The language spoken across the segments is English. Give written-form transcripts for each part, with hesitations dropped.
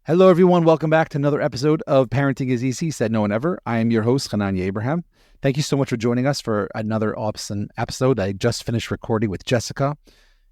Hello, everyone. Welcome back to another episode of Parenting is Easy, Said No One Ever. I am your host, Chananya Abraham. Thank you so much for joining us for another awesome episode. I just finished recording with Jessica.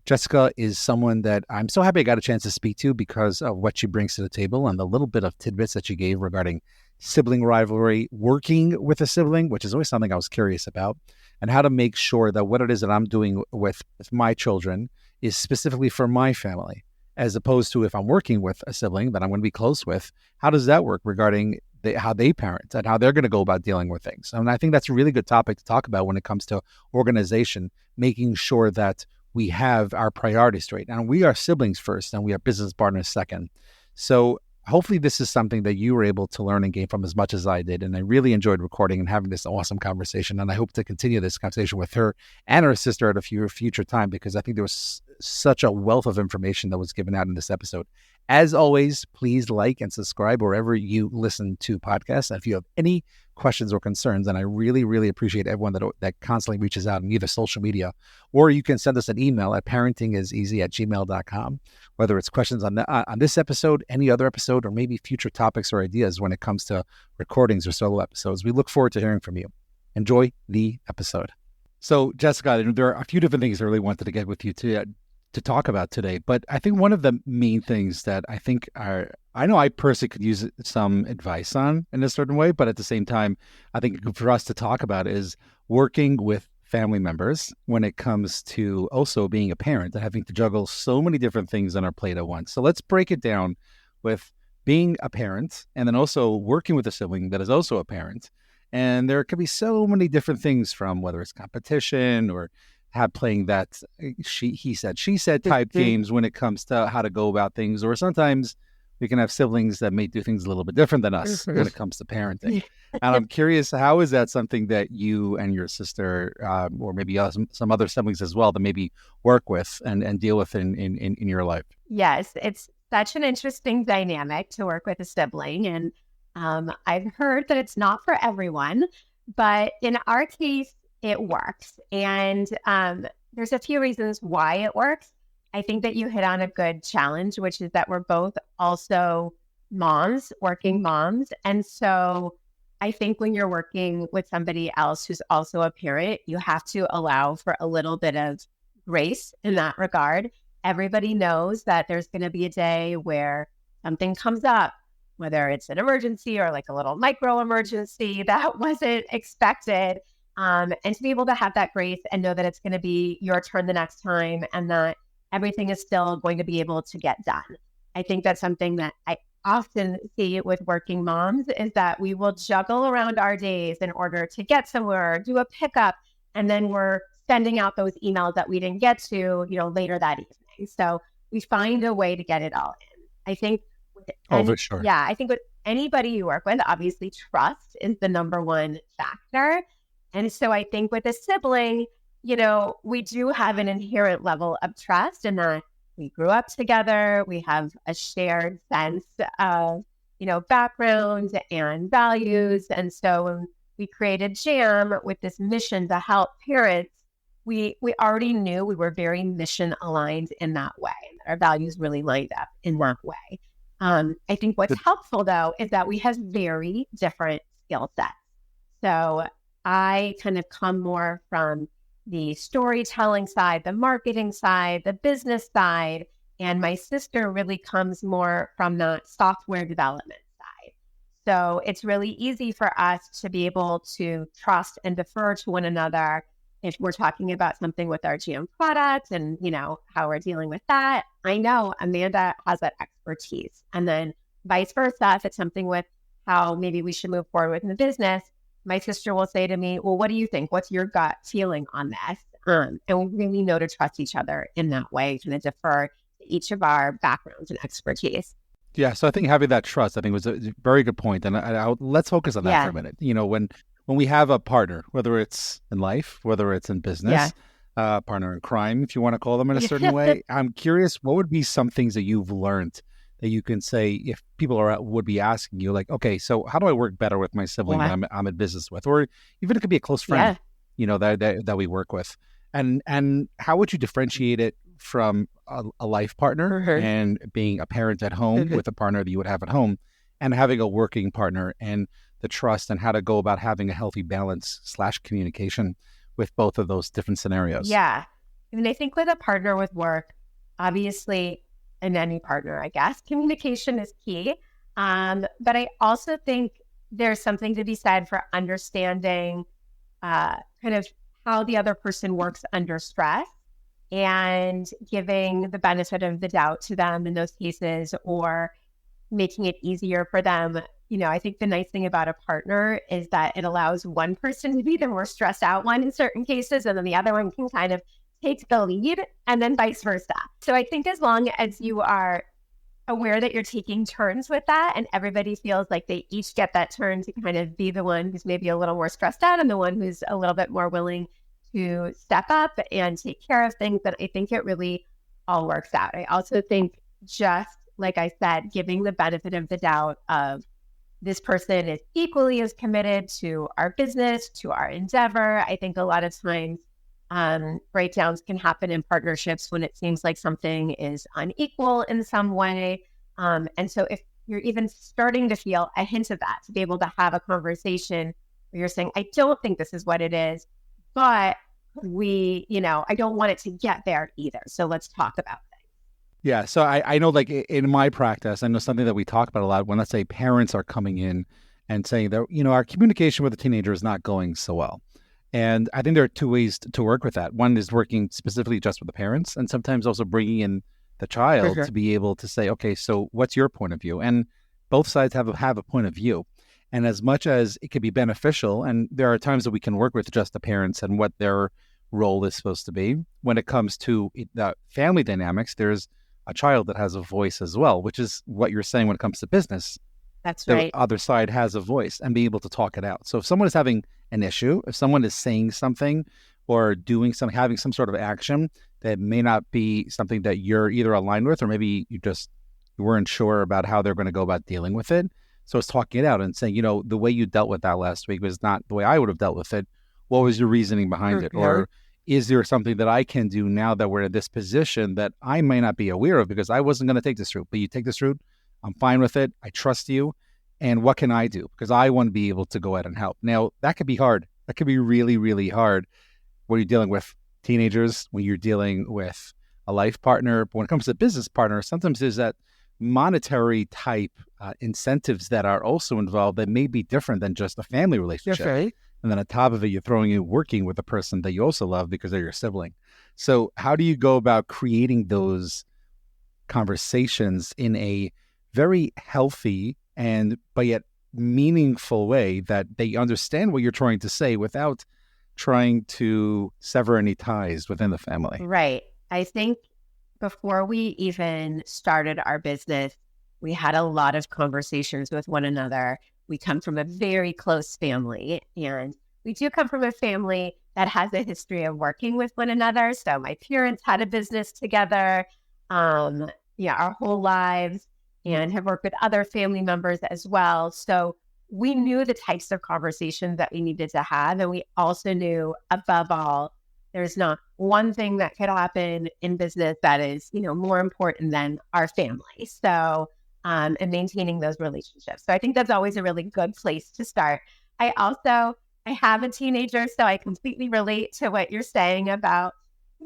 Jessica is someone that I'm so happy I got a chance to speak to because of what she brings to the table and the little bit of tidbits that she gave regarding sibling rivalry, working with a sibling, which is always something I was curious about, and how to make sure that what it is that I'm doing with my children is specifically for my family, as opposed to if I'm working with a sibling that I'm going to be close with. How does that work regarding how they parent and how they're going to go about dealing with things? And I think that's a really good topic to talk about when it comes to organization, making sure that we have our priorities straight. And we are siblings first and we are business partners second. So hopefully this is something that you were able to learn and gain from as much as I did. And I really enjoyed recording and having this awesome conversation. And I hope to continue this conversation with her and her sister at a future time, because I think there was such a wealth of information that was given out in this episode. As always, please like and subscribe wherever you listen to podcasts. And if you have any questions or concerns, and I really, really appreciate everyone that constantly reaches out on either social media, or you can send us an email at parentingiseasy@gmail.com, whether it's questions on this episode, any other episode, or maybe future topics or ideas when it comes to recordings or solo episodes. We look forward to hearing from you. Enjoy the episode. So, Jessica, there are a few different things I really wanted to get with you to talk about today. But I think one of the main things that I know I personally could use some advice on in a certain way, but at the same time, I think for us to talk about is working with family members when it comes to also being a parent and having to juggle so many different things on our plate at once. So let's break it down with being a parent and then also working with a sibling that is also a parent. And there could be so many different things, from whether it's competition or playing that he said, she said type games when it comes to how to go about things. Or sometimes we can have siblings that may do things a little bit different than us when it comes to parenting. And I'm curious, how is that something that you and your sister, or maybe some other siblings as well, that maybe work with and deal with in your life? Yes, it's such an interesting dynamic to work with a sibling. And I've heard that it's not for everyone, but in our case, it works. And there's a few reasons why it works. I think that you hit on a good challenge, which is that we're both also moms, working moms. And so I think when you're working with somebody else who's also a parent, you have to allow for a little bit of grace in that regard. Everybody knows that there's going to be a day where something comes up, whether it's an emergency or like a little micro emergency that wasn't expected. And to be able to have that grace and know that it's going to be your turn the next time and that everything is still going to be able to get done. I think that's something that I often see with working moms, is that we will juggle around our days in order to get somewhere, do a pickup, and then we're sending out those emails that we didn't get to, later that evening. So we find a way to get it all in. I think for sure. Yeah, I think with anybody you work with, obviously trust is the number one factor. And so I think with a sibling, we do have an inherent level of trust in that we grew up together. We have a shared sense of, background and values. And so when we created JAM with this mission to help parents, we already knew we were very mission aligned in that way. Our values really lined up in that way. I think what's helpful, though, is that we have very different skill sets. So I kind of come more from the storytelling side, the marketing side, the business side, and my sister really comes more from the software development side. So it's really easy for us to be able to trust and defer to one another if we're talking about something with our GM product and, how we're dealing with that. I know Amanda has that expertise. And then vice versa, if it's something with how maybe we should move forward with in the business, my sister will say to me, well, what do you think? What's your gut feeling on this? And we really know to trust each other in that way, kind of defer to each of our backgrounds and expertise. Yeah, so I think having that trust, I think, was a very good point. And let's focus on that for a minute. When we have a partner, whether it's in life, whether it's in business, partner in crime, if you want to call them in a certain way, I'm curious, what would be some things that you've learned that you can say if people would be asking you, like, okay, so how do I work better with my sibling that I'm in business with? Or even it could be a close friend, that we work with. And how would you differentiate it from a life partner and being a parent at home with a partner that you would have at home, and having a working partner, and the trust and how to go about having a healthy balance / communication with both of those different scenarios. Yeah. I mean, I think with a partner with work, obviously, and any partner, I guess, communication is key. But I also think there's something to be said for understanding kind of how the other person works under stress and giving the benefit of the doubt to them in those cases, or making it easier for them. I think the nice thing about a partner is that it allows one person to be the more stressed out one in certain cases, and then the other one can kind of take the lead, and then vice versa. So I think as long as you are aware that you're taking turns with that, and everybody feels like they each get that turn to kind of be the one who's maybe a little more stressed out and the one who's a little bit more willing to step up and take care of things, then I think it really all works out. I also think, just like I said, giving the benefit of the doubt of this person is equally as committed to our business, to our endeavor. I think a lot of times breakdowns can happen in partnerships when it seems like something is unequal in some way. And so if you're even starting to feel a hint of that, to be able to have a conversation where you're saying, I don't think this is what it is, but I don't want it to get there either. So let's talk about it. Yeah. So I know, like in my practice, I know something that we talk about a lot when, let's say, parents are coming in and saying that, our communication with the teenager is not going so well. And I think there are two ways to work with that. One is working specifically just with the parents, and sometimes also bringing in the child to be able to say, okay, so what's your point of view? And both sides have a point of view. And as much as it could be beneficial, and there are times that we can work with just the parents and what their role is supposed to be, when it comes to the family dynamics, there's a child that has a voice as well, which is what you're saying when it comes to business. That's right. The other side has a voice and be able to talk it out. So if someone is having an issue, if someone is saying something or doing something, having some sort of action that may not be something that you're either aligned with, or maybe you weren't sure about how they're going to go about dealing with it. So it's talking it out and saying, the way you dealt with that last week was not the way I would have dealt with it. What was your reasoning behind it? Or is there something that I can do now that we're in this position that I may not be aware of because I wasn't going to take this route, but you take this route. I'm fine with it. I trust you. And what can I do? Because I want to be able to go ahead and help. Now, that could be hard. That could be really, really hard when you're dealing with teenagers, when you're dealing with a life partner. But when it comes to a business partner, sometimes there's that monetary type incentives that are also involved that may be different than just a family relationship. Okay. And then on top of it, you're throwing in working with a person that you also love because they're your sibling. So how do you go about creating those conversations in a very healthy but yet meaningful way that they understand what you're trying to say without trying to sever any ties within the family? Right. I think before we even started our business, we had a lot of conversations with one another. We come from a very close family, and we do come from a family that has a history of working with one another. So my parents had a business together, our whole lives, and have worked with other family members as well. So we knew the types of conversations that we needed to have. And we also knew, above all, there's not one thing that could happen in business that is, more important than our family. So, and maintaining those relationships. So I think that's always a really good place to start. I have a teenager, so I completely relate to what you're saying about,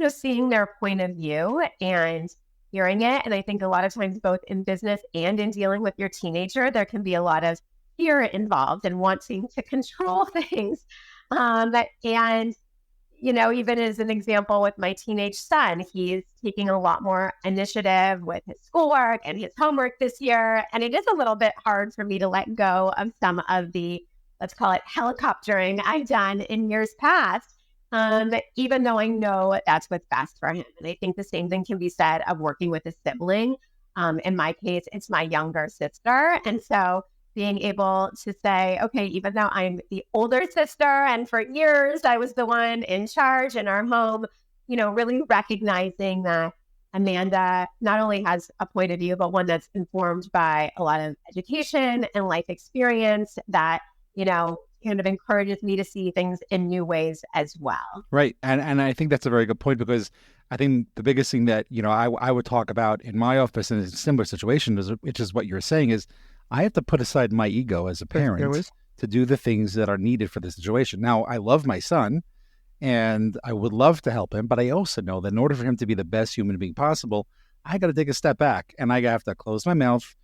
seeing their point of view and hearing it. And I think a lot of times, both in business and in dealing with your teenager, there can be a lot of fear involved and wanting to control things. And even as an example with my teenage son, he's taking a lot more initiative with his schoolwork and his homework this year. And it is a little bit hard for me to let go of some of the, let's call it, helicoptering I've done in years past, even though I know that's what's best for him. And I think the same thing can be said of working with a sibling. In my case, it's my younger sister. And so being able to say, okay, even though I'm the older sister and for years I was the one in charge in our home, really recognizing that Amanda not only has a point of view, but one that's informed by a lot of education and life experience that, kind of encourages me to see things in new ways as well. Right. And I think that's a very good point, because I think the biggest thing that, I would talk about in my office in a similar situation, which is what you're saying, is I have to put aside my ego as a parent to do the things that are needed for the situation. Now, I love my son and I would love to help him, but I also know that in order for him to be the best human being possible, I got to take a step back and I have to close my mouth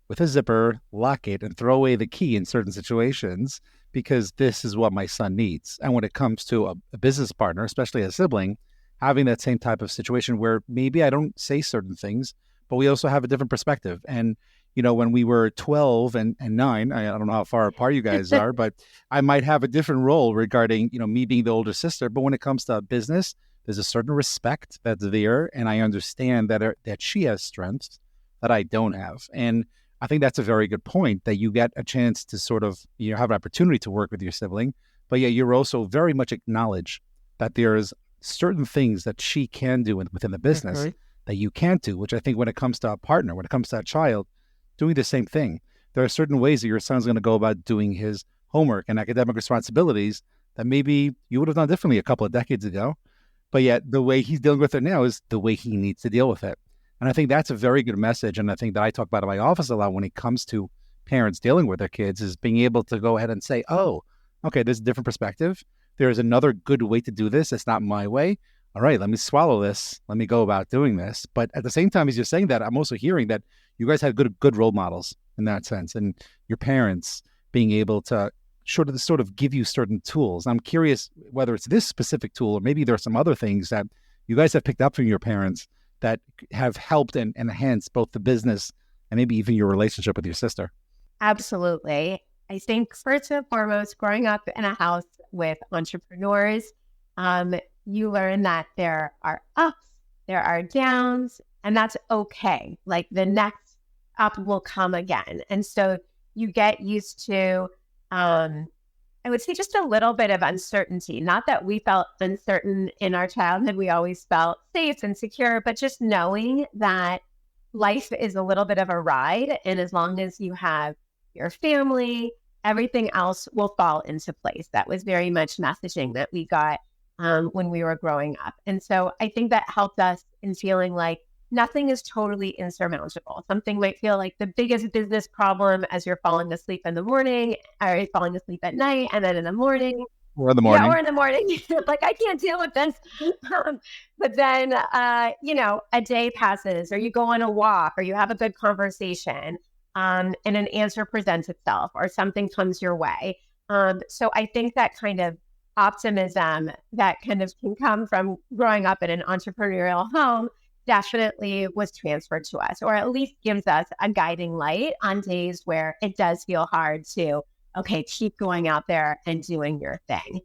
with a zipper, lock it, and throw away the key in certain situations, because this is what my son needs. And when it comes to a business partner, especially a sibling, having that same type of situation where maybe I don't say certain things, but we also have a different perspective. And, when we were 12 and 9, I don't know how far apart you guys are, but I might have a different role regarding, me being the older sister. But when it comes to business, there's a certain respect that's there. And I understand that she has strengths that I don't have. And I think that's a very good point, that you get a chance to sort of, have an opportunity to work with your sibling, but yeah, you're also very much acknowledge that there's certain things that she can do within the business that you can't do, which I think when it comes to a partner, when it comes to a child, doing the same thing. There are certain ways that your son's going to go about doing his homework and academic responsibilities that maybe you would have done differently a couple of decades ago, but yet the way he's dealing with it now is the way he needs to deal with it. And I think that's a very good message. And I think that I talk about in my office a lot when it comes to parents dealing with their kids, is being able to go ahead and say, oh, okay, there's a different perspective. There's another good way to do this. It's not my way. All right, let me swallow this. Let me go about doing this. But at the same time, as you're saying that, I'm also hearing that you guys had good role models in that sense. And your parents being able to sort of give you certain tools. I'm curious whether it's this specific tool or maybe there are some other things that you guys have picked up from your parents that have helped and enhanced both the business and maybe even your relationship with your sister. Absolutely. I think first and foremost, growing up in a house with entrepreneurs, you learn that there are ups, there are downs, and that's okay. Like the next up will come again. And so you get used to, I would say, just a little bit of uncertainty. Not that we felt uncertain in our childhood. We always felt safe and secure, but just knowing that life is a little bit of a ride. And as long as you have your family, everything else will fall into place. That was very much messaging that we got when we were growing up. And so I think that helped us in feeling like nothing is totally insurmountable. Something might feel like the biggest business problem as you're falling asleep in the morning, or you're falling asleep at night, and then in the morning. Or in the morning. Yeah, or in the morning. Like, I can't deal with this. But then, a day passes, or you go on a walk, or you have a good conversation, and an answer presents itself, or something comes your way. So I think that kind of optimism that kind of can come from growing up in an entrepreneurial home definitely was transferred to us, or at least gives us a guiding light on days where it does feel hard to, okay, keep going out there and doing your thing.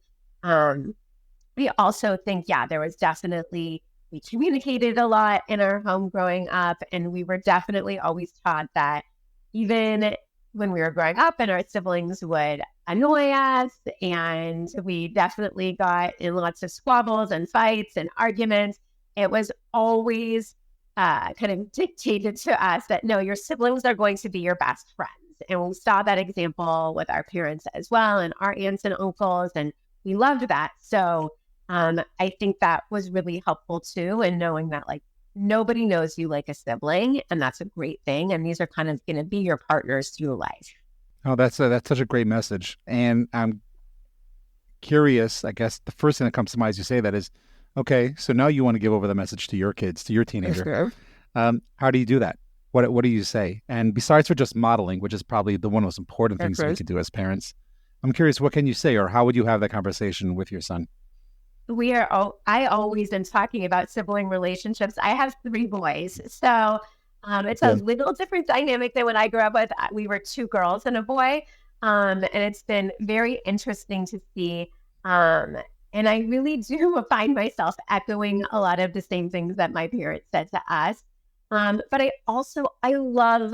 We also think, there was definitely, we communicated a lot in our home growing up, and we were definitely always taught that even when we were growing up and our siblings would annoy us, and we definitely got in lots of squabbles and fights and arguments, it was always kind of dictated to us that, no, your siblings are going to be your best friends. And we saw that example with our parents as well, and our aunts and uncles, and we loved that. So I think that was really helpful too, in knowing that, like, nobody knows you like a sibling, and that's a great thing. And these are kind of going to be your partners through life. Oh, that's such a great message. And I'm curious, I guess the first thing that comes to mind as you say that is, okay, so now you want to give over the message to your kids, to your teenager. How do you do that? What do you say? And besides for just modeling, which is probably the one of the most important things we can do as parents, I'm curious, what can you say, or how would you have that conversation with your son? I always am talking about sibling relationships. I have 3 boys. So it's a little different dynamic than when I grew up with. We were 2 girls and a boy. And it's been very interesting to see. And I really do find myself echoing a lot of the same things that my parents said to us. But I love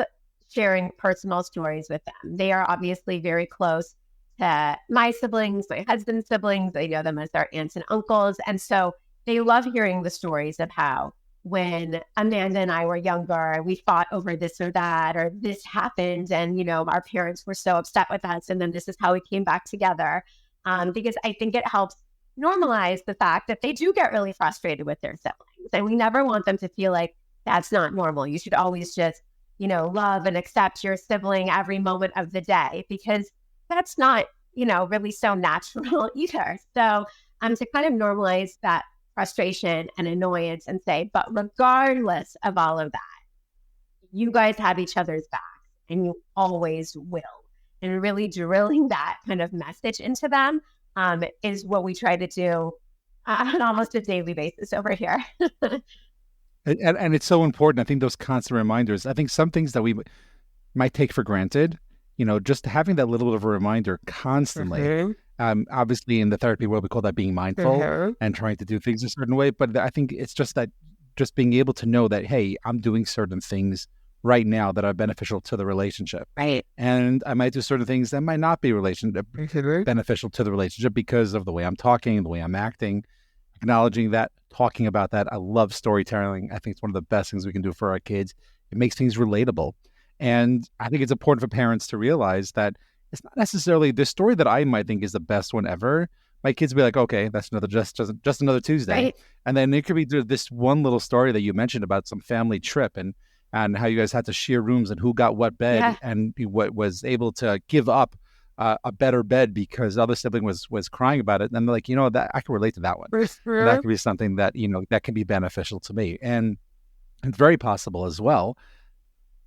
sharing personal stories with them. They are obviously very close to my siblings, my husband's siblings. They know them as their aunts and uncles. And so they love hearing the stories of how when Amanda and I were younger, we fought over this or that, or this happened, and our parents were so upset with us, and then this is how we came back together. Because I think it helps normalize the fact that they do get really frustrated with their siblings, and we never want them to feel like that's not normal. You should always just, love and accept your sibling every moment of the day, because that's not, really so natural either. So, to kind of normalize that frustration and annoyance and say, but regardless of all of that, you guys have each other's back and you always will. And really drilling that kind of message into them is what we try to do on almost a daily basis over here. And it's so important. I think those constant reminders, I think some things that we might take for granted, just having that little bit of a reminder constantly. Obviously in the therapy world, we call that being mindful and trying to do things a certain way. But I think it's just that, just being able to know that, hey, I'm doing certain things right now that are beneficial to the relationship. Right. And I might do certain things that might not be beneficial to the relationship because of the way I'm talking, the way I'm acting, acknowledging that, talking about that. I love storytelling. I think it's one of the best things we can do for our kids. It makes things relatable. And I think it's important for parents to realize that it's not necessarily the story that I might think is the best one ever. My kids will be like, okay, that's another just another Tuesday. Right. And then it could be this one little story that you mentioned about some family trip and how you guys had to share rooms and who got what bed and what was able to give up a better bed because the other sibling was crying about it. And they're like, that I can relate to that one. That could be something that, that can be beneficial to me. And it's very possible as well.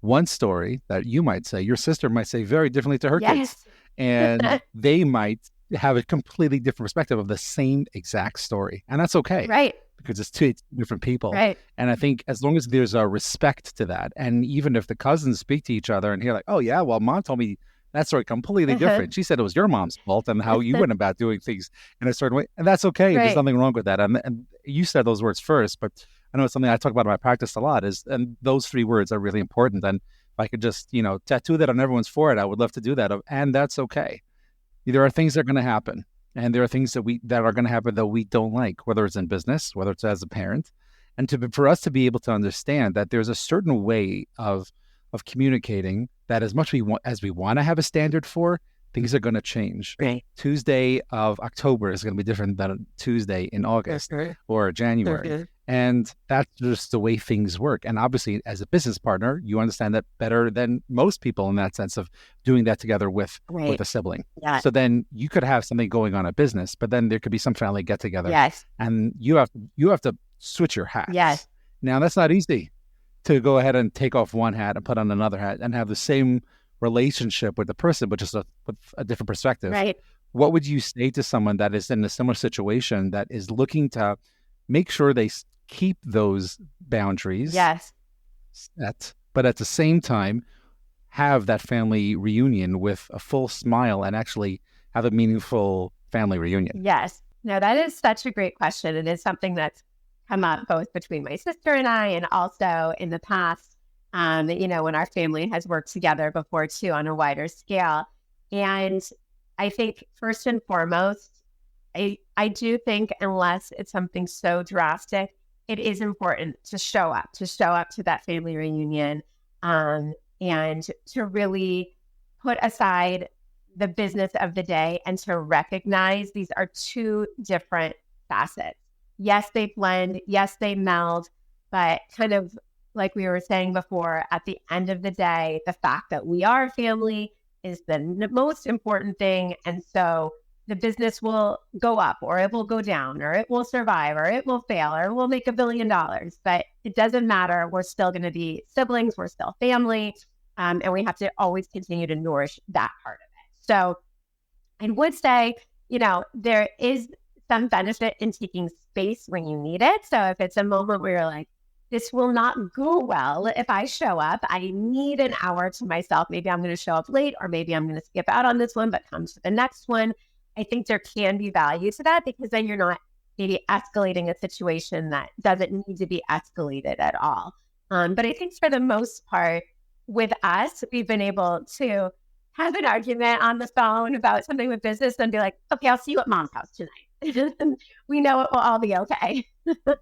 One story that you might say, your sister might say very differently to her kids. And they might have a completely different perspective of the same exact story. And that's okay. Right. Because it's two different people. Right. And I think as long as there's a respect to that, and even if the cousins speak to each other and hear like, oh yeah, well, mom told me that story completely different. She said it was your mom's fault and how you went about doing things in a certain way. And that's okay. There's nothing wrong with that. And you said those words first, but I know it's something I talk about in my practice a lot and those 3 words are really important. And if I could just, tattoo that on everyone's forehead, I would love to do that. And that's okay. There are things that are going to happen. And there are things that are going to happen that we don't like, whether it's in business, whether it's as a parent. And for us to be able to understand that there's a certain way of communicating that as much as we want to have a standard for, things are going to change. Right. Tuesday of October is going to be different than a Tuesday in August or January. And that's just the way things work. And obviously, as a business partner, you understand that better than most people in that sense of doing that together with a sibling. Yeah. So then you could have something going on at business, but then there could be some family get together. Yes. And you have to switch your hats. Yes. Now, that's not easy to go ahead and take off one hat and put on another hat and have the same relationship with the person, but just with a different perspective. Right. What would you say to someone that is in a similar situation that is looking to make sure they keep those boundaries set, but at the same time have that family reunion with a full smile and actually have a meaningful family reunion? Yes. No, that is such a great question. It is something that's come up both between my sister and I, and also in the past, when our family has worked together before too on a wider scale. And I think first and foremost, I do think unless it's something so drastic, it is important to show up to that family reunion, and to really put aside the business of the day and to recognize these are 2 different facets. Yes, they blend. Yes, they meld. But kind of like we were saying before, at the end of the day, the fact that we are family is the most important thing. And so the business will go up or it will go down or it will survive or it will fail or we'll make $1 billion. But it doesn't matter. We're still going to be siblings. We're still family. And we have to always continue to nourish that part of it. So I would say, there is some benefit in taking space when you need it. So if it's a moment where you're like, this will not go well if I show up, I need an hour to myself. Maybe I'm going to show up late, or maybe I'm going to skip out on this one, but come to the next one. I think there can be value to that, because then you're not maybe escalating a situation that doesn't need to be escalated at all. But I think for the most part, with us, we've been able to have an argument on the phone about something with business and be like, okay, I'll see you at mom's house tonight. We know it will all be okay.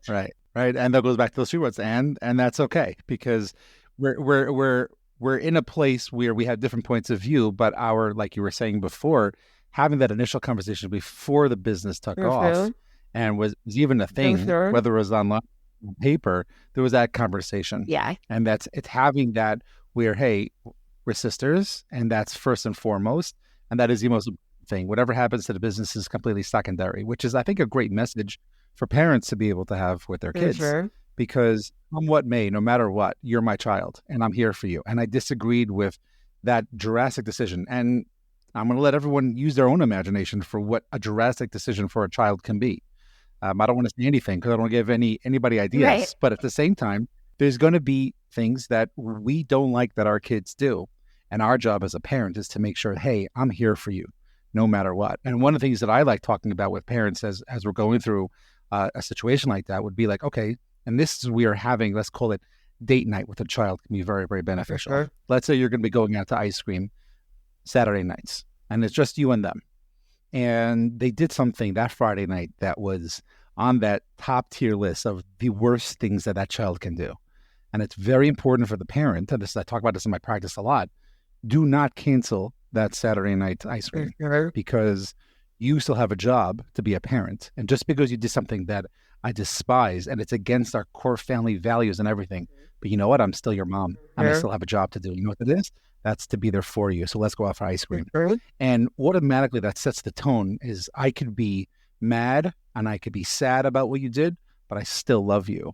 Right. right? And that goes back to those three words, and that's okay, because we're in a place where we have different points of view, but our, like you were saying before, having that initial conversation before the business took off and was even a thing, whether it was online or paper, there was that conversation. Yeah. And it's having that where, hey, we're sisters, and that's first and foremost, and that is the most important thing. Whatever happens to the business is completely secondary, which is, I think, a great message for parents to be able to have with their kids, because come what may, no matter what, you're my child and I'm here for you. And I disagreed with that drastic decision. And I'm going to let everyone use their own imagination for what a drastic decision for a child can be. I don't want to say anything because I don't want to give anybody ideas. Right. But at the same time, there's going to be things that we don't like that our kids do. And our job as a parent is to make sure, hey, I'm here for you no matter what. And one of the things that I like talking about with parents as we're going through a situation like that would be like, okay, and this is, we are having, let's call it date night with a child, can be very, very beneficial. Sure. Let's say you're going to be going out to ice cream Saturday nights, and it's just you and them. And they did something that Friday night that was on that top tier list of the worst things that child can do. And it's very important for the parent, and I talk about this in my practice a lot, do not cancel that Saturday night ice cream, because you still have a job to be a parent. And just because you did something that I despise and it's against our core family values and everything, but you know what? I'm still your mom and I still have a job to do. You know what that is? That's to be there for you. So let's go out for ice cream. And automatically that sets the tone is I could be mad and I could be sad about what you did, but I still love you.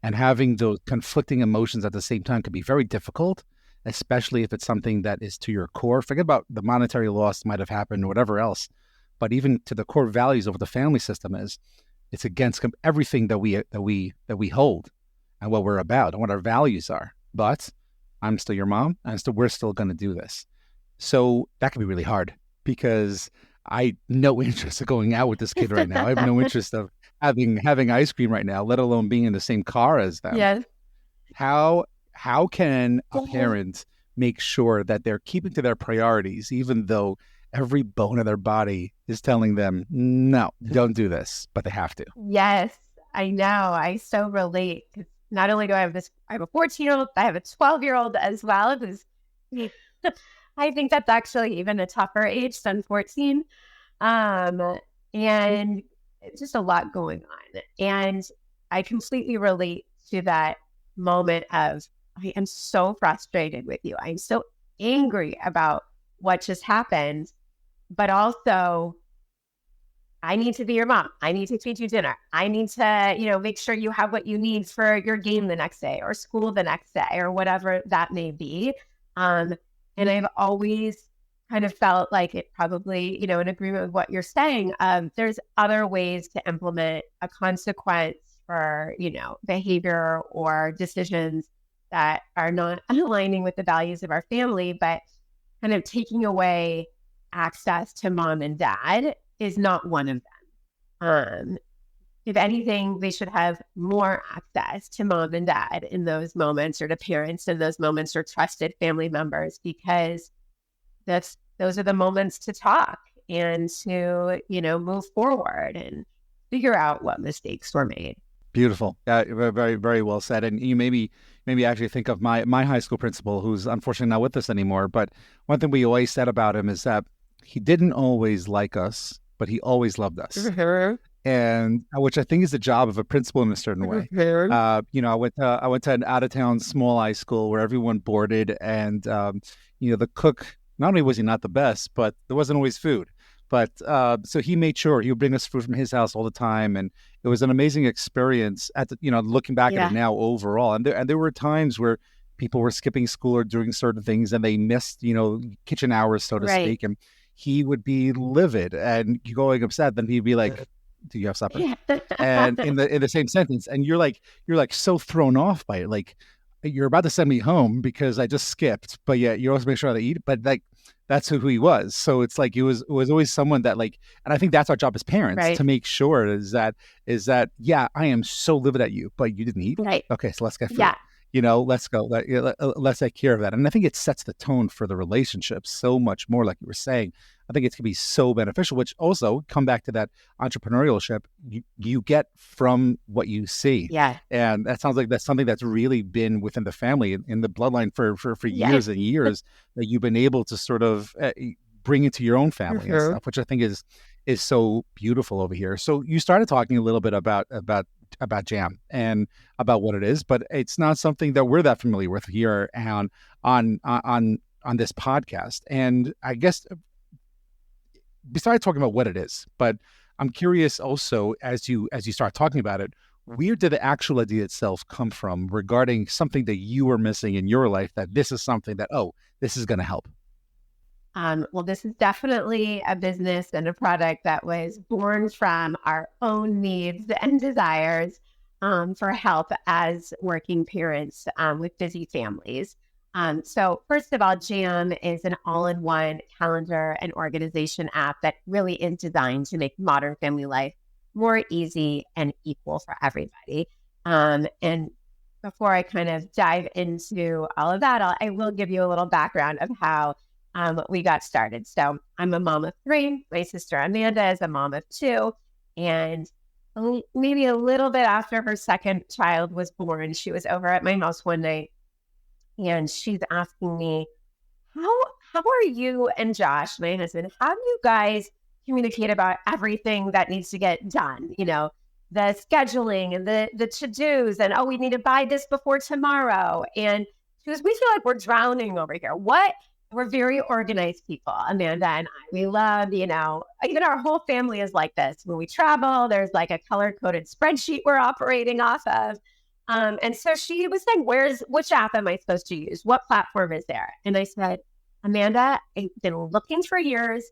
And having those conflicting emotions at the same time can be very difficult, especially if it's something that is to your core. Forget about the monetary loss might have happened or whatever else, but even to the core values of what the family system is, it's against everything that we hold and what we're about and what our values are. But I'm still your mom, and we're still going to do this. So that can be really hard because I no interest of going out with this kid right now. I have no interest of having ice cream right now, let alone being in the same car as them. Yes. How can a parent make sure that they're keeping to their priorities, even though every bone of their body is telling them, no, don't do this, but they have to? Yes, I know. I so relate. Not only do I have I have a 14-year-old, I have a 12-year-old as well, who's, I think that's actually even a tougher age than 14. And it's just a lot going on. And I completely relate to that moment of, I am so frustrated with you. I'm so angry about what just happened, but also I need to be your mom. I need to feed you dinner. I need to, make sure you have what you need for your game the next day or school the next day or whatever that may be. And I've always kind of felt like it probably, in agreement with what you're saying, there's other ways to implement a consequence for, behavior or decisions that are not aligning with the values of our family, but kind of taking away access to mom and dad is not one of them. If anything, they should have more access to mom and dad in those moments, or to parents in those moments, or trusted family members, because those are the moments to talk and to, move forward and figure out what mistakes were made. Beautiful. Yeah, very, very well said. And you maybe actually think of my high school principal, who's unfortunately not with us anymore. But one thing we always said about him is that he didn't always like us, but he always loved us. And which I think is the job of a principal in a certain way. I went to an out of town small high school where everyone boarded, and the cook, not only was he not the best, but there wasn't always food. But so he made sure he would bring us food from his house all the time, and it was an amazing experience. Looking back at it now overall, and there were times where people were skipping school or doing certain things, and they missed kitchen hours, so to speak, and he would be livid and going upset. Then he'd be like, "Do you have supper?" And in the same sentence, and you're like so thrown off by it, like you're about to send me home because I just skipped, but yet you also make sure I eat. But like that's who he was. So it's like it was always someone that like, and I think that's our job as parents to make sure is that yeah, I am so livid at you, but you didn't eat. Right. Okay, so let's get food. Yeah. Let's go. Let's take care of that. And I think it sets the tone for the relationship so much more, like you were saying. I think it can be so beneficial, which also come back to that entrepreneurship you get from what you see. Yeah. And that sounds like that's something that's really been within the family in the bloodline for Yes. years and years that you've been able to sort of bring into your own family and Mhm. stuff, which I think is so beautiful over here. So you started talking a little bit about jam and about what it is, but it's not something that we're that familiar with here on this podcast. And I guess besides talking about what it is, but I'm curious also as you start talking about it, where did the actual idea itself come from regarding something that you were missing in your life that this is something that, oh, this is going to help? Well, this is definitely a business and a product that was born from our own needs and desires for help as working parents with busy families. So first of all, Jam is an all-in-one calendar and organization app that really is designed to make modern family life more easy and equal for everybody. And before I kind of dive into all of that, I will give you a little background of how we got started. So I'm a mom of three. My sister Amanda is a mom of two. And maybe a little bit after her second child was born, she was over at my house one night and she's asking me, how are you and Josh, my husband, how do you guys communicate about everything that needs to get done? You know, the scheduling and the to-dos and, oh, we need to buy this before tomorrow. And she goes, we feel like we're drowning over here. What? We're very organized people, Amanda and I. We love, even our whole family is like this. When we travel, there's like a color-coded spreadsheet we're operating off of. And so she was saying, which app am I supposed to use? What platform is there? And I said, Amanda, I've been looking for years.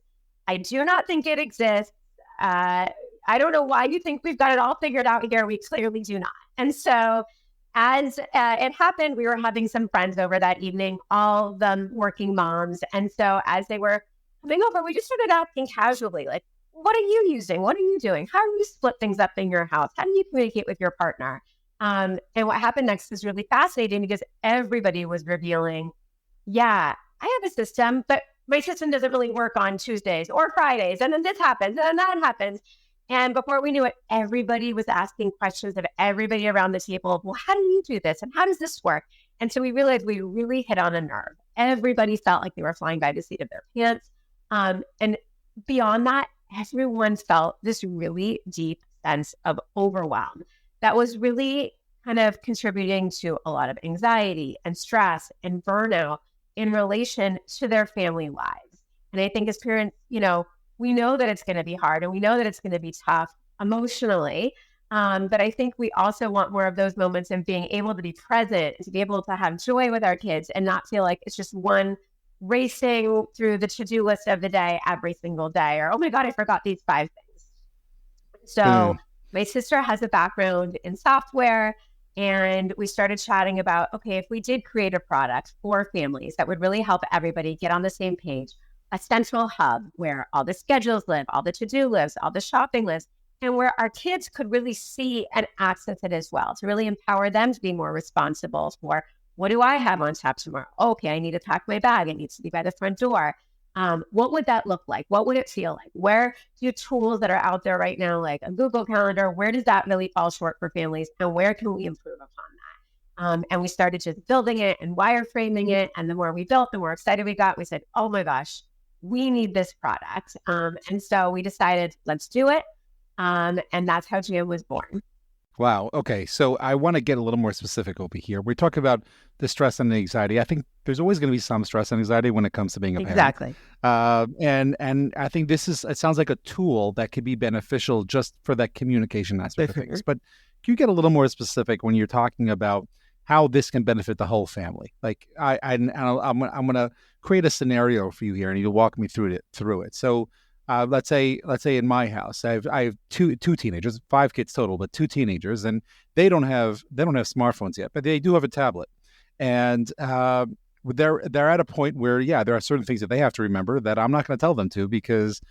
I do not think it exists. I don't know why you think we've got it all figured out here. We clearly do not. And so as it happened, we were having some friends over that evening, all of them working moms. And so as they were coming over, we just started asking casually, like, what are you using? What are you doing? How do you split things up in your house? How do you communicate with your partner? And what happened next is really fascinating because everybody was revealing, yeah, I have a system, but my system doesn't really work on Tuesdays or Fridays. And then this happens and then that happens. And before we knew it, everybody was asking questions of everybody around the table. Well, how do you do this? And how does this work? And so we realized we really hit on a nerve. Everybody felt like they were flying by the seat of their pants. And beyond that, everyone felt this really deep sense of overwhelm that was really kind of contributing to a lot of anxiety and stress and burnout in relation to their family lives. And I think as parents, we know that it's going to be hard and we know that it's going to be tough emotionally. But I think we also want more of those moments of being able to be present, to be able to have joy with our kids and not feel like it's just one racing through the to-do list of the day every single day, or, oh my God, I forgot these 5 things. So my sister has a background in software. And we started chatting about, okay, if we did create a product for families that would really help everybody get on the same page, a central hub where all the schedules live, all the to-do lists, all the shopping lists, and where our kids could really see and access it as well, to really empower them to be more responsible for, what do I have on tap tomorrow? Okay, I need to pack my bag. It needs to be by the front door. What would that look like? What would it feel like? Where do tools that are out there right now, like a Google Calendar, where does that really fall short for families? And where can we improve upon that? And we started just building it and wireframing it. And the more we built, the more excited we got. We said, oh my gosh, we need this product. And so we decided, let's do it. And that's how Jam was born. Wow. Okay. So I want to get a little more specific over here. We talk about the stress and the anxiety. I think there's always going to be some stress and anxiety when it comes to being a parent. Exactly. And I think it sounds like a tool that could be beneficial just for that communication aspect of things. But can you get a little more specific when you're talking about how this can benefit the whole family? Like I'm going to create a scenario for you here, and you walk me through it. So let's say in my house, I have two teenagers, 5 kids total, but 2 teenagers, and they don't have smartphones yet, but they do have a tablet, and they're at a point where there are certain things that they have to remember that I'm not going to tell them to because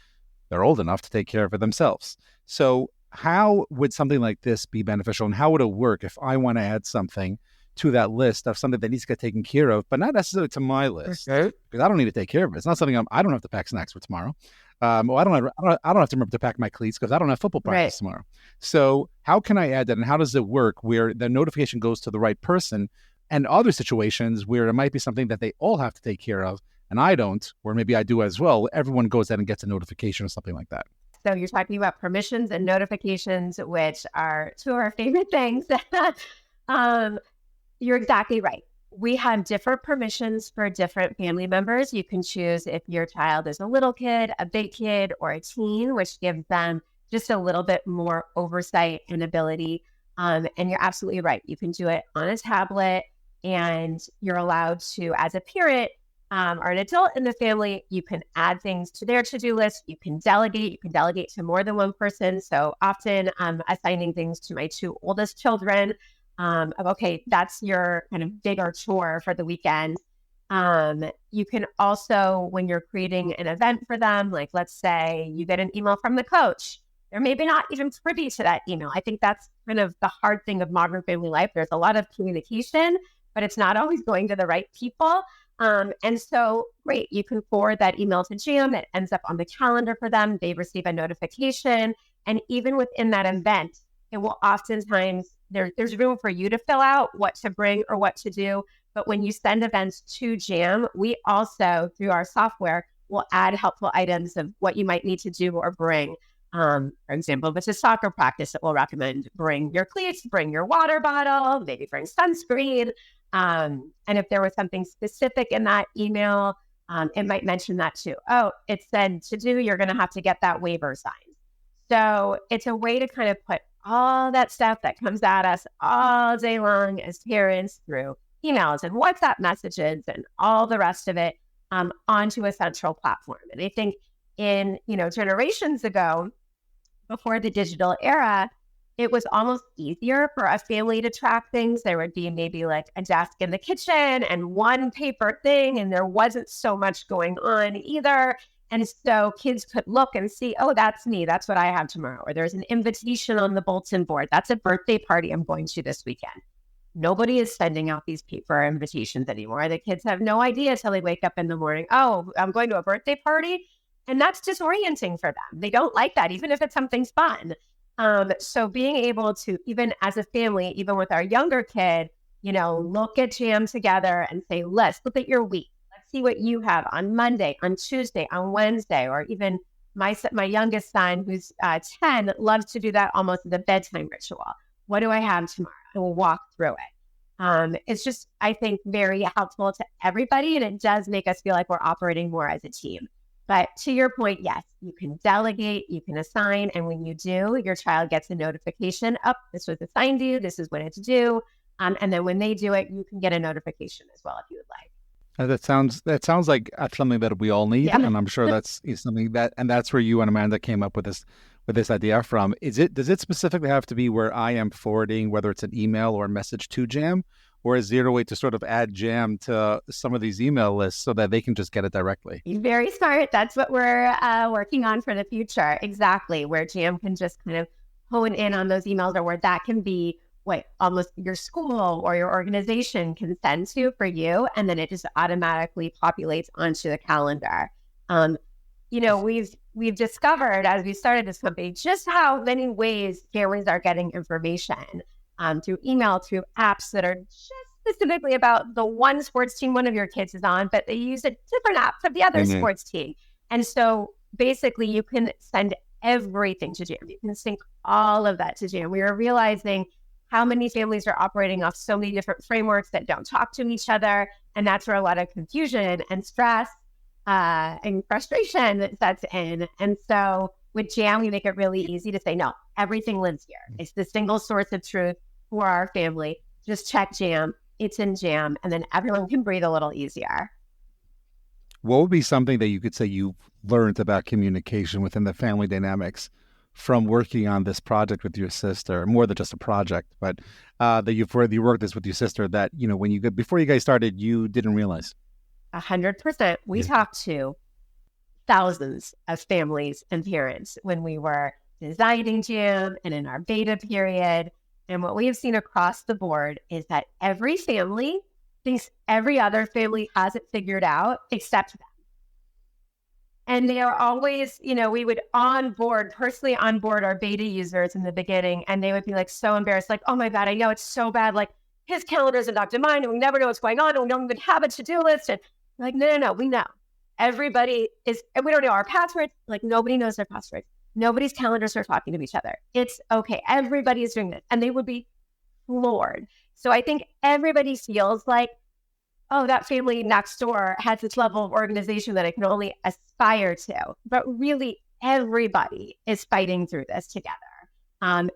they're old enough to take care of it themselves. So how would something like this be beneficial, and how would it work if I want to add something to that list of something that needs to get taken care of, but not necessarily to my list, Okay. because I don't need to take care of it. It's not something I don't have to pack snacks for tomorrow. Or I don't have to remember to pack my cleats because I don't have football practice tomorrow. So how can I add that, and how does it work where the notification goes to the right person? And other situations where it might be something that they all have to take care of, and I don't, or maybe I do as well. Everyone goes out and gets a notification or something like that. So you're talking about permissions and notifications, which are two of our favorite things. You're exactly right. We have different permissions for different family members. You can choose if your child is a little kid, a big kid, or a teen, which gives them just a little bit more oversight and ability. And you're absolutely right. You can do it on a tablet, and you're allowed to, as a parent or an adult in the family, you can add things to their to-do list. You can delegate. You can delegate to more than one person. So often I'm assigning things to my two oldest children. Okay, that's your kind of bigger chore for the weekend. You can also, when you're creating an event for them, like let's say you get an email from the coach, they're maybe not even privy to that email. I think that's kind of the hard thing of modern family life. There's a lot of communication, but it's not always going to the right people. And so, great, you can forward that email to Jam. It ends up on the calendar for them. They receive a notification. And even within that event, it will oftentimes, there's room for you to fill out what to bring or what to do. But when you send events to Jam, we also, through our software, will add helpful items of what you might need to do or bring. For example, if it's a soccer practice, it will recommend bring your cleats, bring your water bottle, maybe bring sunscreen. And if there was something specific in that email, it might mention that too. Oh, it said to do, you're going to have to get that waiver signed. So it's a way to kind of put all that stuff that comes at us all day long as parents through emails and WhatsApp messages and all the rest of it onto a central platform. And I think in, generations ago, before the digital era, it was almost easier for a family to track things. There would be maybe like a desk in the kitchen and one paper thing, and there wasn't so much going on either. And so kids could look and see, oh, that's me. That's what I have tomorrow. Or there's an invitation on the bulletin board. That's a birthday party I'm going to this weekend. Nobody is sending out these paper invitations anymore. The kids have no idea till they wake up in the morning. Oh, I'm going to a birthday party. And that's disorienting for them. They don't like that, even if it's something fun. So being able to, even as a family, even with our younger kid, look at Jam together and say, let's look at your week. Let's see what you have on Monday, on Tuesday, on Wednesday, or even my youngest son, who's 10, loves to do that almost as a bedtime ritual. What do I have tomorrow? And we'll walk through it. It's just, I think, very helpful to everybody. And it does make us feel like we're operating more as a team. But to your point, yes, you can delegate, you can assign. And when you do, your child gets a notification. Oh, this was assigned to you. This is when it's due. And then when they do it, you can get a notification as well if you would like. That sounds like something that we all need. Yeah. And I'm sure that's something and that's where you and Amanda came up with this idea from. Does it specifically have to be where I am forwarding, whether it's an email or a message to Jam? Or is there a way to sort of add Jam to some of these email lists so that they can just get it directly? Very smart. That's what we're working on for the future. Exactly. Where Jam can just kind of hone in on those emails, or where that can be what almost your school or your organization can send to for you. And then it just automatically populates onto the calendar. We've discovered as we started this company, just how many ways families are getting information. Through email, through apps that are just specifically about the one sports team one of your kids is on, but they use a different app for the other sports team. And so basically you can send everything to Jam. You can sync all of that to Jam. We are realizing how many families are operating off so many different frameworks that don't talk to each other. And that's where a lot of confusion and stress and frustration sets in. And so with Jam, we make it really easy to say, no, everything lives here. It's the single source of truth for our family. Just check Jam. It's in Jam. And then everyone can breathe a little easier. What would be something that you could say you've learned about communication within the family dynamics from working on this project with your sister? More than just a project, but that you've already worked this with your sister that, before you guys started, you didn't realize? 100%. We talked to thousands of families and parents when we were designing Jam and in our beta period. And what we have seen across the board is that every family thinks every other family has it figured out except them. And they are always, we would personally onboard our beta users in the beginning, and they would be like so embarrassed, like, oh my God, I know it's so bad. Like his calendar isn't up to mine, and we never know what's going on, and we don't even have a to-do list. And like, no, we know. Everybody is, and we don't know our passwords. Like nobody knows their passwords. Nobody's calendars are talking to each other. It's okay. Everybody is doing this. And they would be floored. So I think everybody feels like, oh, that family next door has this level of organization that I can only aspire to. But really, everybody is fighting through this together. And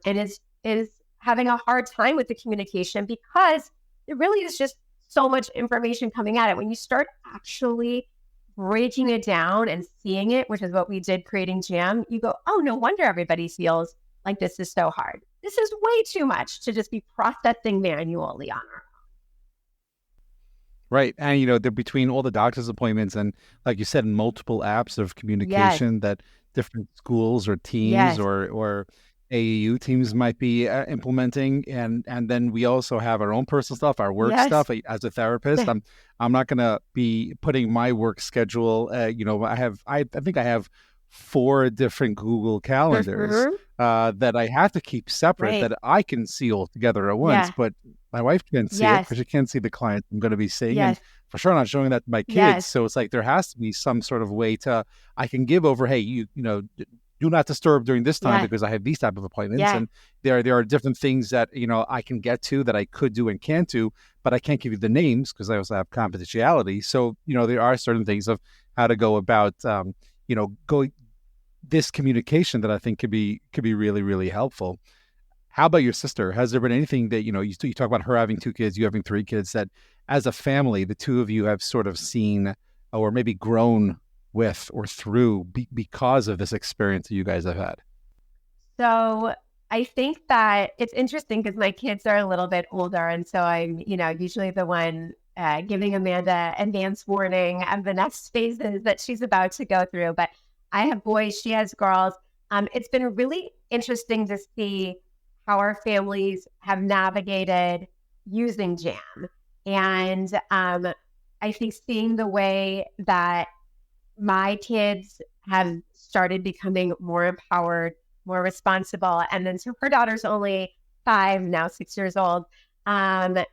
is having a hard time with the communication because it really is just so much information coming at it. When you start actually breaking it down and seeing it, which is what we did creating Jam, you go, oh, no wonder everybody feels like this is so hard. This is way too much to just be processing manually on our own. Right. And, they're between all the doctor's appointments and, like you said, multiple apps of communication that different schools or teams or AAU teams might be implementing. And then we also have our own personal stuff, our work stuff. As a therapist, I'm not going to be putting my work schedule. I think I have 4 different Google calendars that I have to keep separate that I can see all together at once. But my wife can't see it because she can't see the client I'm going to be seeing. And for sure, I'm not showing that to my kids. So it's like there has to be some sort of way I can give over, hey, you do not disturb during this time because I have these type of appointments. And there are different things that, I can get to that I could do and can't do, but I can't give you the names because I also have confidentiality. So, there are certain things of how to go about, going this communication that I think could be really, really helpful. How about your sister? Has there been anything that, you talk about her having 2 kids, you having 3 kids, that as a family, the two of you have sort of seen or maybe grown with or through because of this experience that you guys have had? So I think that it's interesting because my kids are a little bit older. And so I'm, usually the one giving Amanda advance warning of the next phases that she's about to go through. But I have boys, she has girls. It's been really interesting to see how our families have navigated using Jam. And I think seeing the way that my kids have started becoming more empowered, more responsible. And then so her daughter's only 5, now 6 years old. And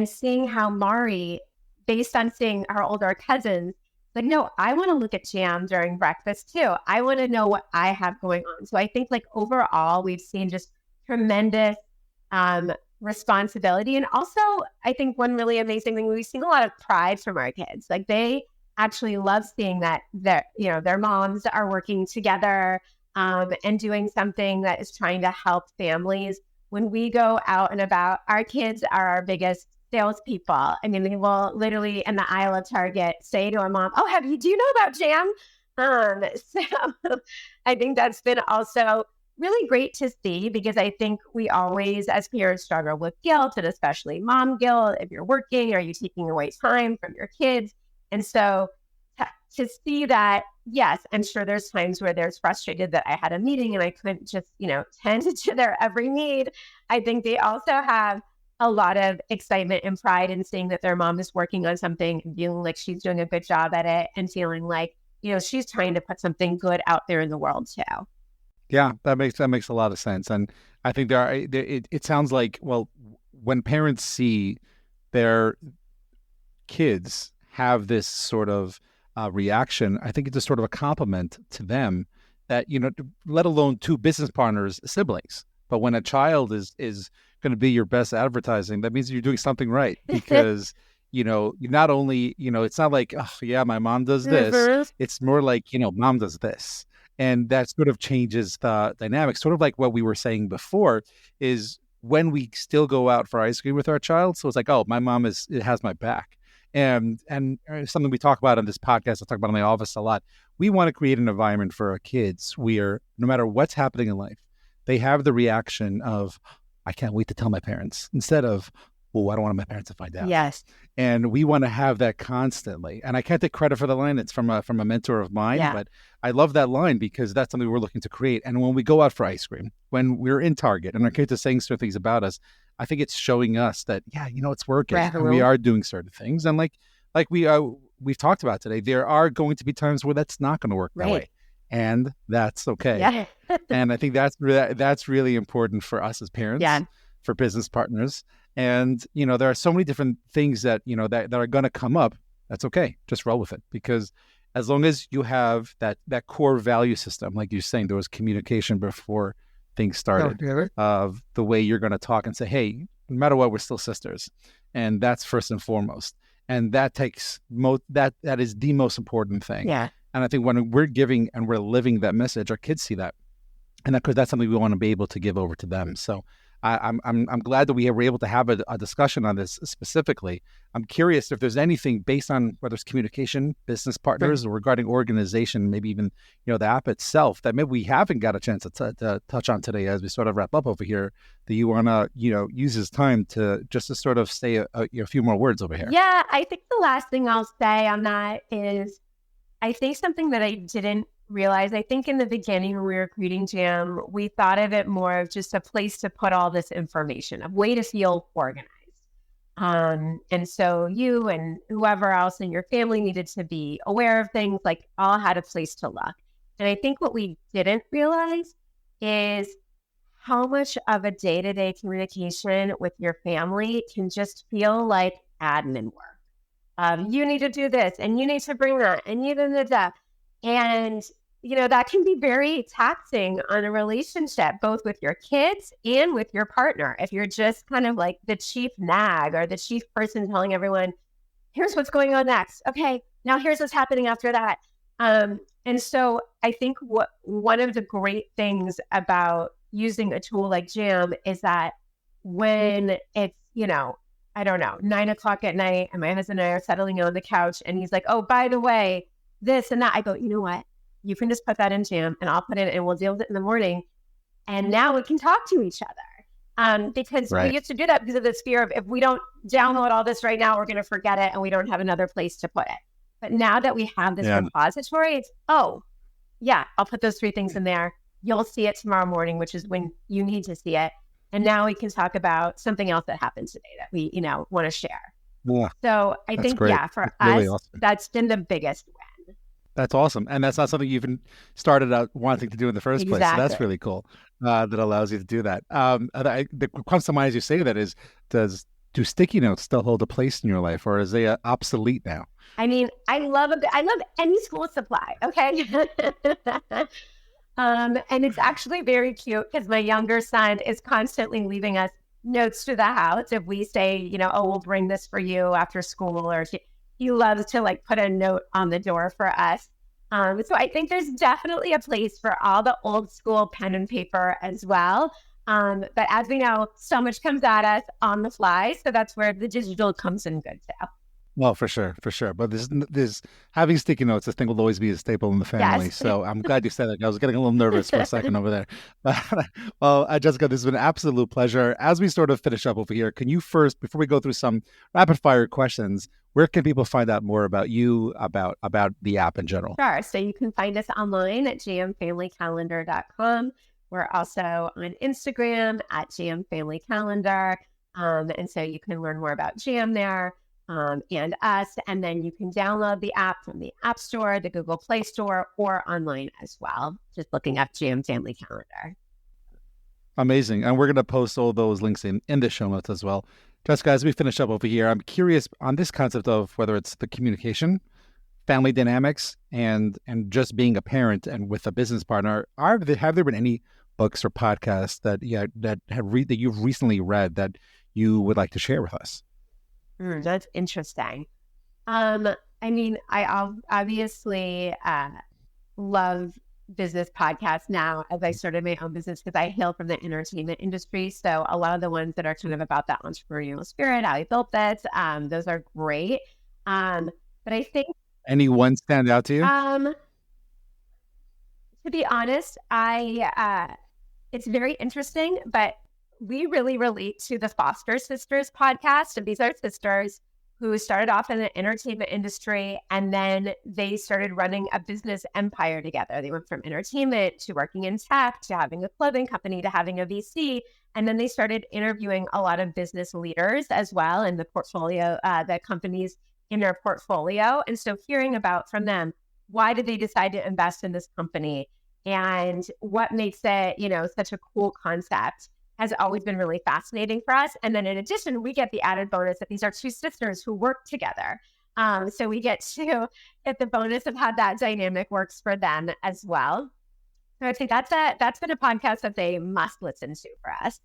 seeing how Mari, based on seeing our older cousins, like, no, I want to look at Jam during breakfast too. I want to know what I have going on. So I think like overall, we've seen just tremendous responsibility. And also, I think one really amazing thing, we've seen a lot of pride from our kids. Like they actually love seeing that their moms are working together and doing something that is trying to help families. When we go out and about, our kids are our biggest salespeople. I mean, they will literally in the aisle of Target say to a mom, "Oh, do you know about Jam?" So I think that's been also really great to see because I think we always, as parents, struggle with guilt, and especially mom guilt. If you're working, are you taking away time from your kids? And so to see that, yes, I'm sure there's times where there's frustrated that I had a meeting and I couldn't just, tend to their every need. I think they also have a lot of excitement and pride in seeing that their mom is working on something and feeling like she's doing a good job at it and feeling like, she's trying to put something good out there in the world too. Yeah, that makes a lot of sense. And I think it sounds like, well, when parents see their kids have this sort of reaction, I think it's a sort of a compliment to them that, let alone 2 business partners, siblings. But when a child is going to be your best advertising, that means you're doing something right because, you not only, it's not like, oh, yeah, my mom does this. Mm-hmm. It's more like, mom does this. And that sort of changes the dynamics, sort of like what we were saying before is when we still go out for ice cream with our child. So it's like, oh, my mom has my back. And something we talk about on this podcast, I talk about in my office a lot. We want to create an environment for our kids where no matter what's happening in life, they have the reaction of, I can't wait to tell my parents, instead of, oh, I don't want my parents to find out. Yes. And we want to have that constantly. And I can't take credit for the line. It's from a mentor of mine, Yeah. but I love that line because that's something we're looking to create. And when we go out for ice cream, when we're in Target and our kids are saying certain things about us, I think it's showing us that, yeah, it's working and we are doing certain things. And like we've talked about today, there are going to be times where that's not going to work that way. And that's okay. Yeah. And I think that's really important for us as parents, for business partners. And, there are so many different things that, that are going to come up. That's okay. Just roll with it. Because as long as you have that core value system, like you're saying, there was communication before things started of the way you're going to talk and say, hey, no matter what, we're still sisters. And that's first and foremost. And that takes that is the most important thing. Yeah. And I think when we're giving and we're living that message, our kids see that. And because that's something we want to be able to give over to them. So I'm glad that we were able to have a discussion on this specifically. I'm curious if there's anything based on whether it's communication, business partners, or regarding organization, maybe even the app itself that maybe we haven't got a chance to touch on today as we sort of wrap up over here. That you want to use this time to sort of say a few more words over here. Yeah, I think the last thing I'll say on that is I think something that I didn't realize, I think in the beginning when we were creating Jam, we thought of it more of just a place to put all this information, a way to feel organized. And so you and whoever else in your family needed to be aware of things, like all had a place to look. And I think what we didn't realize is how much of a day-to-day communication with your family can just feel like admin work. You need to do this, and you need to bring that, and you need that. And, that can be very taxing on a relationship, both with your kids and with your partner. If you're just kind of like the chief nag or the chief person telling everyone, here's what's going on next. Okay, now here's what's happening after that. And so I think one of the great things about using a tool like Jam is that when it's, I don't know, 9:00 at night and my husband and I are settling on the couch and he's like, oh, by the way, this and that. I go, you know what? You can just put that in Jam and I'll put it and we'll deal with it in the morning. And now we can talk to each other. Because we used to do that because of this fear of if we don't download all this right now, we're going to forget it and we don't have another place to put it. But now that we have this repository, it's, I'll put those 3 things in there. You'll see it tomorrow morning, which is when you need to see it. And now we can talk about something else that happened today that we, want to share. Yeah, so I think, for that's us, really awesome. That's been the biggest win. That's awesome. And that's not something you even started out wanting to do in the first place. So that's really cool that allows you to do that. The comes to mind as you say that is, do sticky notes still hold a place in your life, or is they obsolete now? I mean, I love any school supply. Okay. And it's actually very cute because my younger son is constantly leaving us notes to the house. If we say, we'll bring this for you after school, or he loves to put a note on the door for us. So I think there's definitely a place for all the old school pen and paper as well. But as we know, so much comes at us on the fly. So that's where the digital comes in good too. Well, for sure. But there's having sticky notes, I think, will always be a staple in the family. Yes. So I'm glad you said that. I was getting a little nervous for a second over there. Well, Jessica, this has been an absolute pleasure. As we sort of finish up over here, can you first, before we go through some rapid fire questions, where can people find out more about you, about the app in general? Sure. So you can find us online at jamfamilycalendar.com. We're also on Instagram at jamfamilycalendar. And so you can learn more about Jam there. And us, and then you can download the app from the App Store, the Google Play Store, or online as well, just looking up Jam Family Calendar. Amazing. And we're going to post all those links in the show notes as well. Jessica, as we finish up over here, I'm curious on this concept of whether it's the communication, family dynamics, and just being a parent and with a business partner. Have there been any books or podcasts that you've recently read that you would like to share with us? That's interesting. I mean, I obviously love business podcasts now as I started my own business because I hail from the entertainment industry. So a lot of the ones that are kind of about that entrepreneurial spirit, how I built this, those are great. But I think... Any one stand out to you? To be honest, it's very interesting, but we really relate to the Foster Sisters podcast. And these are sisters who started off in the entertainment industry, and then they started running a business empire together. They went from entertainment to working in tech to having a clothing company to having a VC. And then they started interviewing a lot of business leaders as well in the portfolio, the companies in their portfolio. And so hearing about from them, why did they decide to invest in this company? And what makes it, such a cool concept has always been really fascinating for us. And then in addition, we get the added bonus that these are two sisters who work together. So we get to get the bonus of how that dynamic works for them as well. So I think that's been a podcast that they must listen to for us.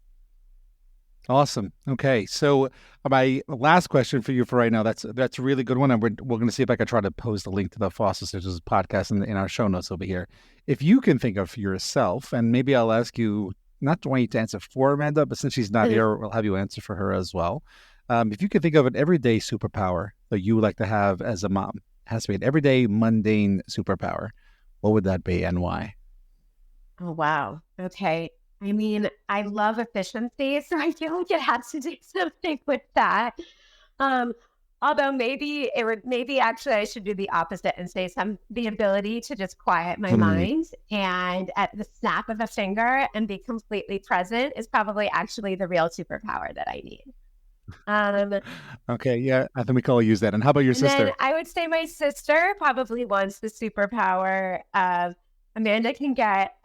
Awesome. Okay. So my last question for you for right now, that's a really good one. And we're going to see if I can try to post a link to the Foster Sisters podcast in our show notes over here. If you can think of yourself, and maybe I'll ask you, not want you to answer for Amanda, but since she's not here, we'll have you answer for her as well. If you could think of an everyday superpower that you would like to have as a mom, it has to be an everyday mundane superpower, what would that be and why? Oh, wow. Okay. I mean, I love efficiency, so I feel like it has to do something with that. Although maybe actually I should do the opposite and say the ability to just quiet my mind and at the snap of a finger and be completely present is probably actually the real superpower that I need. Okay, yeah, I think we can all use that. And how about your sister? Then I would say my sister probably wants the superpower of Amanda can get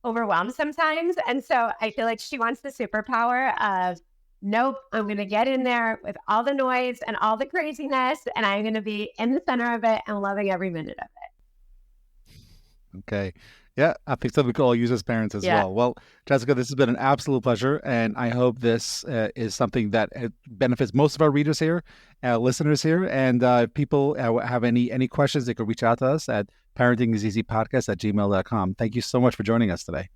overwhelmed sometimes. And so I feel like she wants the superpower of, nope, I'm going to get in there with all the noise and all the craziness, and I'm going to be in the center of it and loving every minute of it. Okay. Yeah, I think so. We could all use as parents as well. Well, Jessica, this has been an absolute pleasure. And I hope this is something that benefits most of our readers here, listeners here. And if people have any questions, they could reach out to us at parentingiseasypodcast@gmail.com. Thank you so much for joining us today.